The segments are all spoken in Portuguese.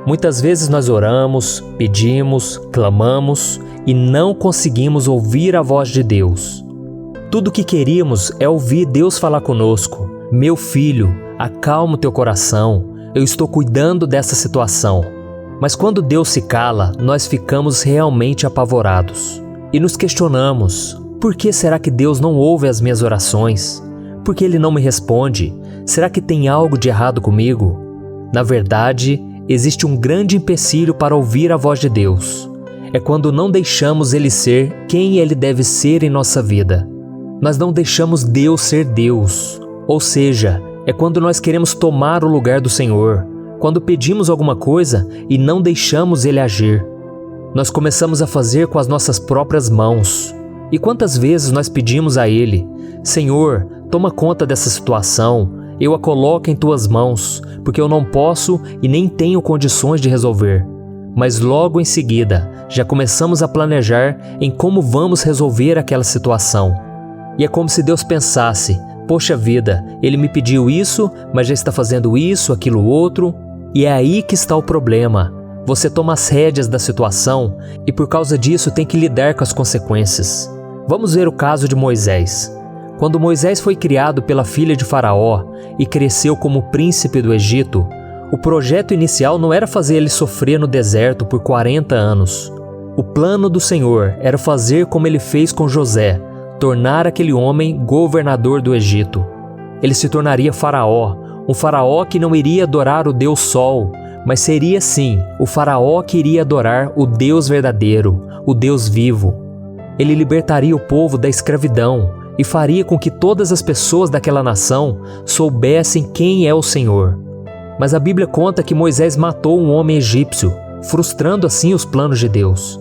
Muitas vezes nós oramos, pedimos, clamamos e não conseguimos ouvir a voz de Deus. Tudo o que queríamos é ouvir Deus falar conosco. Meu filho, acalma o teu coração, eu estou cuidando dessa situação. Mas quando Deus se cala, nós ficamos realmente apavorados. E nos questionamos, por que será que Deus não ouve as minhas orações? Por que Ele não me responde? Será que tem algo de errado comigo? Na verdade, existe um grande empecilho para ouvir a voz de Deus. É quando não deixamos Ele ser quem Ele deve ser em nossa vida. Nós não deixamos Deus ser Deus. Ou seja, é quando nós queremos tomar o lugar do Senhor, quando pedimos alguma coisa e não deixamos Ele agir. Nós começamos a fazer com as nossas próprias mãos. E quantas vezes nós pedimos a Ele, Senhor, toma conta dessa situação, eu a coloco em Tuas mãos, porque eu não posso e nem tenho condições de resolver. Mas logo em seguida, já começamos a planejar em como vamos resolver aquela situação. E é como se Deus pensasse, poxa vida, Ele me pediu isso, mas já está fazendo isso, aquilo outro. E é aí que está o problema. Você toma as rédeas da situação e por causa disso tem que lidar com as consequências. Vamos ver o caso de Moisés. Quando Moisés foi criado pela filha de Faraó e cresceu como príncipe do Egito, o projeto inicial não era fazer ele sofrer no deserto por 40 anos. O plano do Senhor era fazer como Ele fez com José, tornar aquele homem governador do Egito. Ele se tornaria faraó, um faraó que não iria adorar o Deus Sol, mas seria sim o faraó que iria adorar o Deus verdadeiro, o Deus vivo. Ele libertaria o povo da escravidão e faria com que todas as pessoas daquela nação soubessem quem é o Senhor. Mas a Bíblia conta que Moisés matou um homem egípcio, frustrando assim os planos de Deus.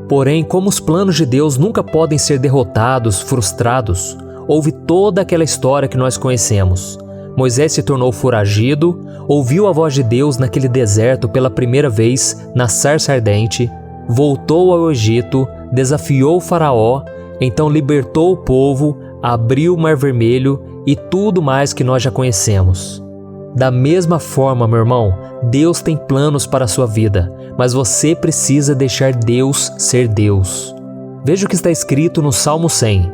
Porém, como os planos de Deus nunca podem ser derrotados, frustrados, houve toda aquela história que nós conhecemos. Moisés se tornou foragido, ouviu a voz de Deus naquele deserto pela primeira vez, na sarça ardente, voltou ao Egito, desafiou o faraó, então libertou o povo, abriu o Mar Vermelho e tudo mais que nós já conhecemos. Da mesma forma, meu irmão, Deus tem planos para a sua vida, mas você precisa deixar Deus ser Deus. Veja o que está escrito no Salmo 100.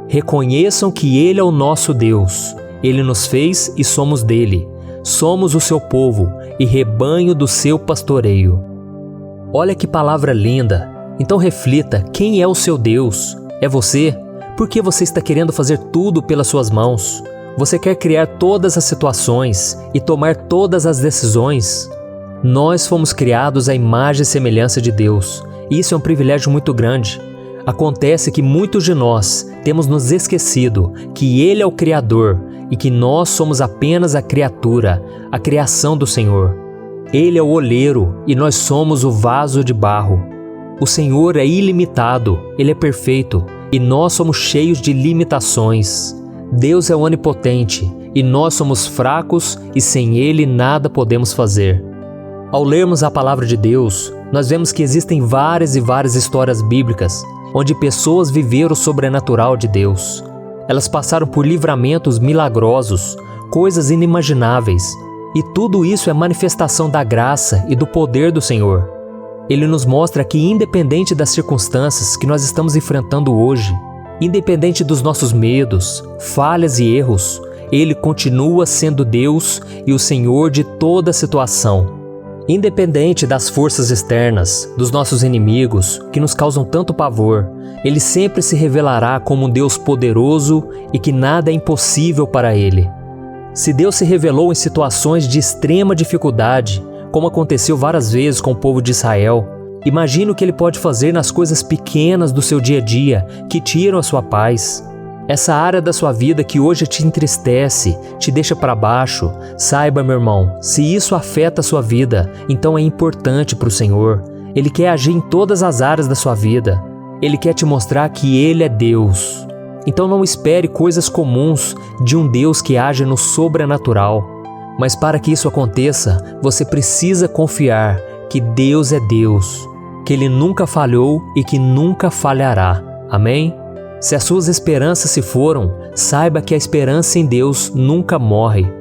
Reconheçam que Ele é o nosso Deus. Ele nos fez e somos dele. Somos o seu povo e rebanho do seu pastoreio. Olha que palavra linda. Então reflita, quem é o seu Deus? É você? Por que você está querendo fazer tudo pelas suas mãos? Você quer criar todas as situações e tomar todas as decisões? Nós fomos criados à imagem e semelhança de Deus. Isso é um privilégio muito grande. Acontece que muitos de nós temos nos esquecido que Ele é o Criador e que nós somos apenas a criatura, a criação do Senhor. Ele é o oleiro e nós somos o vaso de barro. O Senhor é ilimitado, Ele é perfeito e nós somos cheios de limitações. Deus é onipotente e nós somos fracos e sem Ele nada podemos fazer. Ao lermos a palavra de Deus, nós vemos que existem várias e várias histórias bíblicas onde pessoas viveram o sobrenatural de Deus. Elas passaram por livramentos milagrosos, coisas inimagináveis, e tudo isso é manifestação da graça e do poder do Senhor. Ele nos mostra que, independente das circunstâncias que nós estamos enfrentando hoje, independente dos nossos medos, falhas e erros, Ele continua sendo Deus e o Senhor de toda a situação. Independente das forças externas, dos nossos inimigos, que nos causam tanto pavor, Ele sempre se revelará como um Deus poderoso e que nada é impossível para Ele. Se Deus se revelou em situações de extrema dificuldade, como aconteceu várias vezes com o povo de Israel, imagine o que Ele pode fazer nas coisas pequenas do seu dia a dia que tiram a sua paz. Essa área da sua vida que hoje te entristece, te deixa para baixo, saiba, meu irmão, se isso afeta a sua vida, então é importante para o Senhor. Ele quer agir em todas as áreas da sua vida. Ele quer te mostrar que Ele é Deus. Então não espere coisas comuns de um Deus que age no sobrenatural. Mas para que isso aconteça, você precisa confiar que Deus é Deus, que Ele nunca falhou e que nunca falhará. Amém? Se as suas esperanças se foram, saiba que a esperança em Deus nunca morre.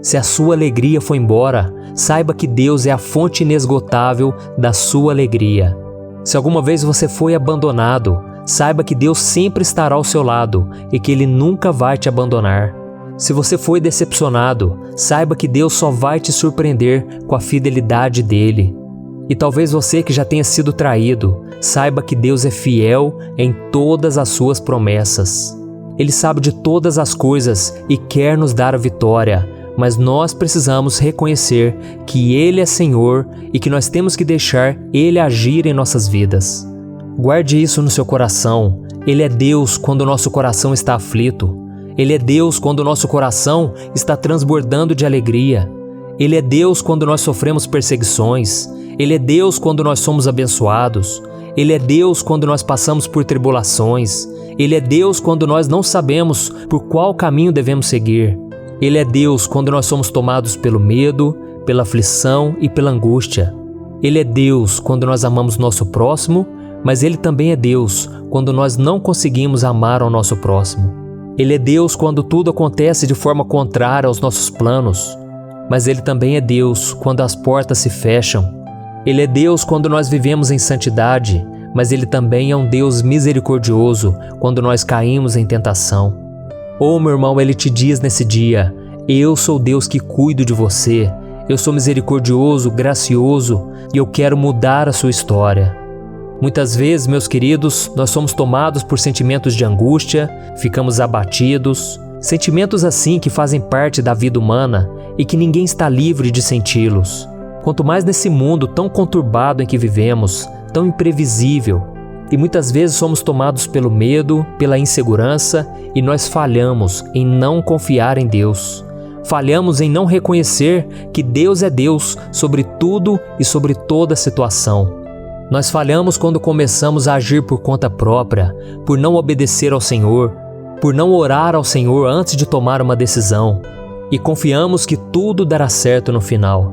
Se a sua alegria foi embora, saiba que Deus é a fonte inesgotável da sua alegria. Se alguma vez você foi abandonado, saiba que Deus sempre estará ao seu lado e que Ele nunca vai te abandonar. Se você foi decepcionado, saiba que Deus só vai te surpreender com a fidelidade dEle. E talvez você que já tenha sido traído, saiba que Deus é fiel em todas as suas promessas. Ele sabe de todas as coisas e quer nos dar a vitória, mas nós precisamos reconhecer que Ele é Senhor e que nós temos que deixar Ele agir em nossas vidas. Guarde isso no seu coração. Ele é Deus quando o nosso coração está aflito. Ele é Deus quando o nosso coração está transbordando de alegria. Ele é Deus quando nós sofremos perseguições. Ele é Deus quando nós somos abençoados. Ele é Deus quando nós passamos por tribulações. Ele é Deus quando nós não sabemos por qual caminho devemos seguir. Ele é Deus quando nós somos tomados pelo medo, pela aflição e pela angústia. Ele é Deus quando nós amamos nosso próximo, mas Ele também é Deus quando nós não conseguimos amar ao nosso próximo. Ele é Deus quando tudo acontece de forma contrária aos nossos planos, mas Ele também é Deus quando as portas se fecham. Ele é Deus quando nós vivemos em santidade, mas Ele também é um Deus misericordioso quando nós caímos em tentação. Oh, meu irmão, Ele te diz nesse dia: eu sou Deus que cuido de você, eu sou misericordioso, gracioso e eu quero mudar a sua história. Muitas vezes, meus queridos, nós somos tomados por sentimentos de angústia, ficamos abatidos, sentimentos assim que fazem parte da vida humana e que ninguém está livre de senti-los. Quanto mais nesse mundo tão conturbado em que vivemos, tão imprevisível, e muitas vezes somos tomados pelo medo, pela insegurança e nós falhamos em não confiar em Deus. Falhamos em não reconhecer que Deus é Deus sobre tudo e sobre toda situação. Nós falhamos quando começamos a agir por conta própria, por não obedecer ao Senhor, por não orar ao Senhor antes de tomar uma decisão, e confiamos que tudo dará certo no final.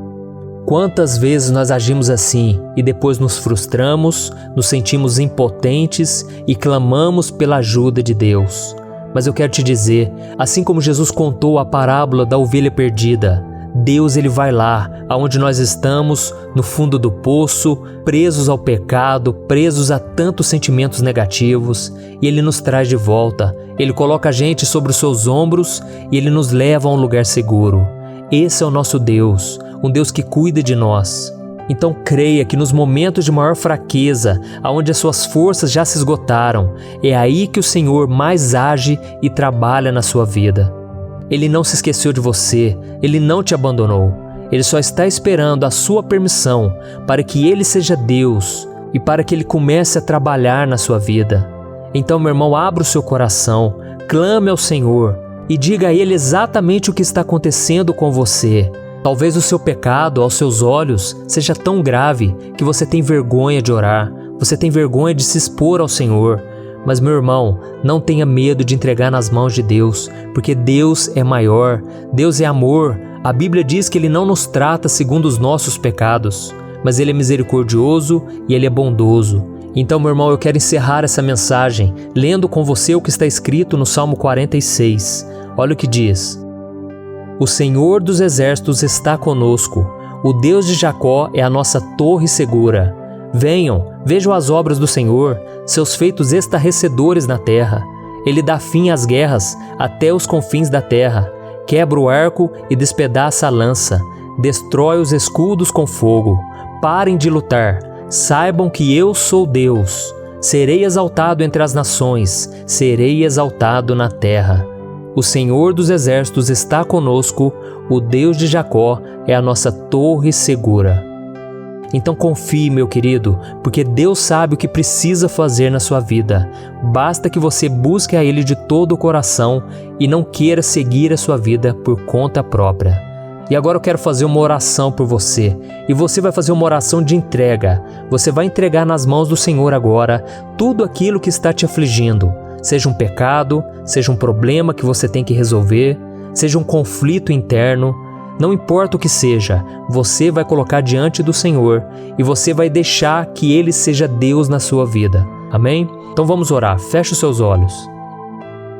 Quantas vezes nós agimos assim e depois nos frustramos, nos sentimos impotentes e clamamos pela ajuda de Deus. Mas eu quero te dizer, assim como Jesus contou a parábola da ovelha perdida, Deus Ele vai lá, aonde nós estamos, no fundo do poço, presos ao pecado, presos a tantos sentimentos negativos, e Ele nos traz de volta. Ele coloca a gente sobre os seus ombros e Ele nos leva a um lugar seguro. Esse é o nosso Deus, um Deus que cuida de nós. Então creia que nos momentos de maior fraqueza, aonde as suas forças já se esgotaram, é aí que o Senhor mais age e trabalha na sua vida. Ele não se esqueceu de você, Ele não te abandonou. Ele só está esperando a sua permissão para que Ele seja Deus e para que Ele comece a trabalhar na sua vida. Então, meu irmão, abra o seu coração, clame ao Senhor e diga a Ele exatamente o que está acontecendo com você. Talvez o seu pecado aos seus olhos seja tão grave que você tem vergonha de orar, você tem vergonha de se expor ao Senhor. Mas, meu irmão, não tenha medo de entregar nas mãos de Deus, porque Deus é maior, Deus é amor. A Bíblia diz que Ele não nos trata segundo os nossos pecados, mas Ele é misericordioso e Ele é bondoso. Então, meu irmão, eu quero encerrar essa mensagem lendo com você o que está escrito no Salmo 46. Olha o que diz: O Senhor dos exércitos está conosco, o Deus de Jacó é a nossa torre segura. Venham, vejam as obras do Senhor, seus feitos estarrecedores na terra. Ele dá fim às guerras até os confins da terra, quebra o arco e despedaça a lança, destrói os escudos com fogo. Parem de lutar, saibam que eu sou Deus. Serei exaltado entre as nações, serei exaltado na terra. O Senhor dos exércitos está conosco, o Deus de Jacó é a nossa torre segura. Então confie, meu querido, porque Deus sabe o que precisa fazer na sua vida. Basta que você busque a Ele de todo o coração e não queira seguir a sua vida por conta própria. E agora eu quero fazer uma oração por você. E você vai fazer uma oração de entrega. Você vai entregar nas mãos do Senhor agora tudo aquilo que está te afligindo. Seja um pecado, seja um problema que você tem que resolver, seja um conflito interno. Não importa o que seja, você vai colocar diante do Senhor e você vai deixar que Ele seja Deus na sua vida. Amém? Então vamos orar. Feche os seus olhos.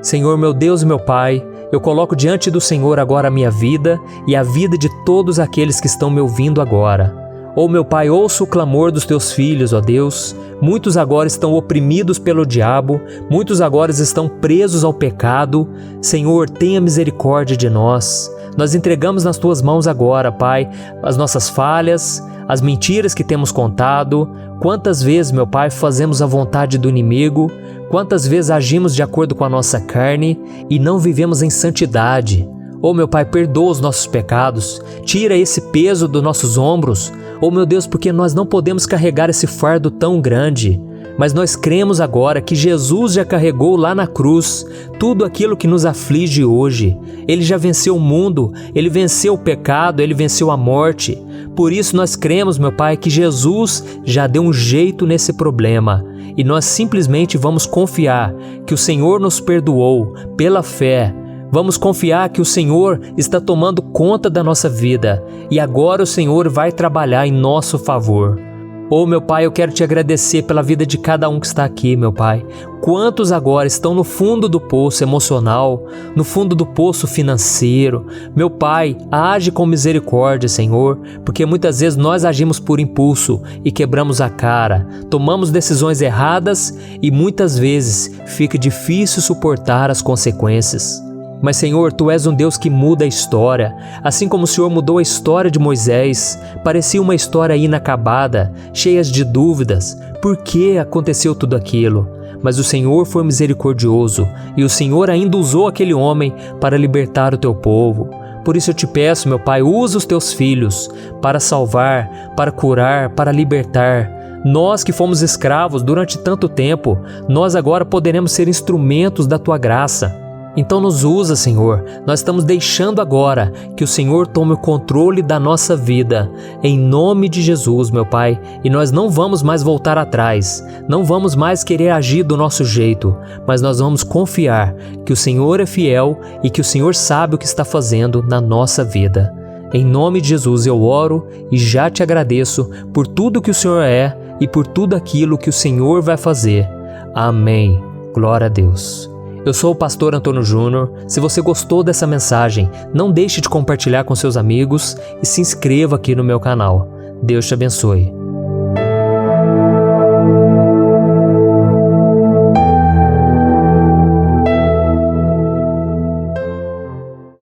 Senhor, meu Deus e meu Pai, Eu coloco diante do Senhor agora a minha vida e a vida de todos aqueles que estão me ouvindo agora. Ó meu Pai, ouça o clamor dos teus filhos, ó Deus. Muitos agora estão oprimidos pelo diabo, muitos agora estão presos ao pecado. Senhor, tenha misericórdia de nós. Nós entregamos nas tuas mãos agora, Pai, as nossas falhas, as mentiras que temos contado. Quantas vezes, meu Pai, fazemos a vontade do inimigo, quantas vezes agimos de acordo com a nossa carne e não vivemos em santidade. Oh meu Pai, perdoa os nossos pecados, tira esse peso dos nossos ombros. Oh meu Deus, porque nós não podemos carregar esse fardo tão grande. Mas nós cremos agora que Jesus já carregou lá na cruz tudo aquilo que nos aflige hoje. Ele já venceu o mundo, Ele venceu o pecado, Ele venceu a morte. Por isso nós cremos, meu Pai, que Jesus já deu um jeito nesse problema. E nós simplesmente vamos confiar que o Senhor nos perdoou pela fé. Vamos confiar que o Senhor está tomando conta da nossa vida e agora o Senhor vai trabalhar em nosso favor. Oh meu Pai, eu quero te agradecer pela vida de cada um que está aqui, meu Pai. Quantos agora estão no fundo do poço emocional, no fundo do poço financeiro? Meu Pai, age com misericórdia, Senhor, porque muitas vezes nós agimos por impulso e quebramos a cara, tomamos decisões erradas e muitas vezes fica difícil suportar as consequências. Mas Senhor, Tu és um Deus que muda a história, assim como o Senhor mudou a história de Moisés. Parecia uma história inacabada, cheia de dúvidas. Por que aconteceu tudo aquilo? Mas o Senhor foi misericordioso e o Senhor ainda usou aquele homem para libertar o Teu povo. Por isso eu te peço, meu Pai, usa os Teus filhos para salvar, para curar, para libertar. Nós que fomos escravos durante tanto tempo, nós agora poderemos ser instrumentos da Tua graça. Então nos usa, Senhor. Nós estamos deixando agora que o Senhor tome o controle da nossa vida. Em nome de Jesus, meu Pai. E nós não vamos mais voltar atrás. Não vamos mais querer agir do nosso jeito. Mas nós vamos confiar que o Senhor é fiel e que o Senhor sabe o que está fazendo na nossa vida. Em nome de Jesus eu oro e já te agradeço por tudo que o Senhor é e por tudo aquilo que o Senhor vai fazer. Amém. Glória a Deus. Eu sou o pastor Antônio Júnior. Se você gostou dessa mensagem, não deixe de compartilhar com seus amigos e se inscreva aqui no meu canal. Deus te abençoe.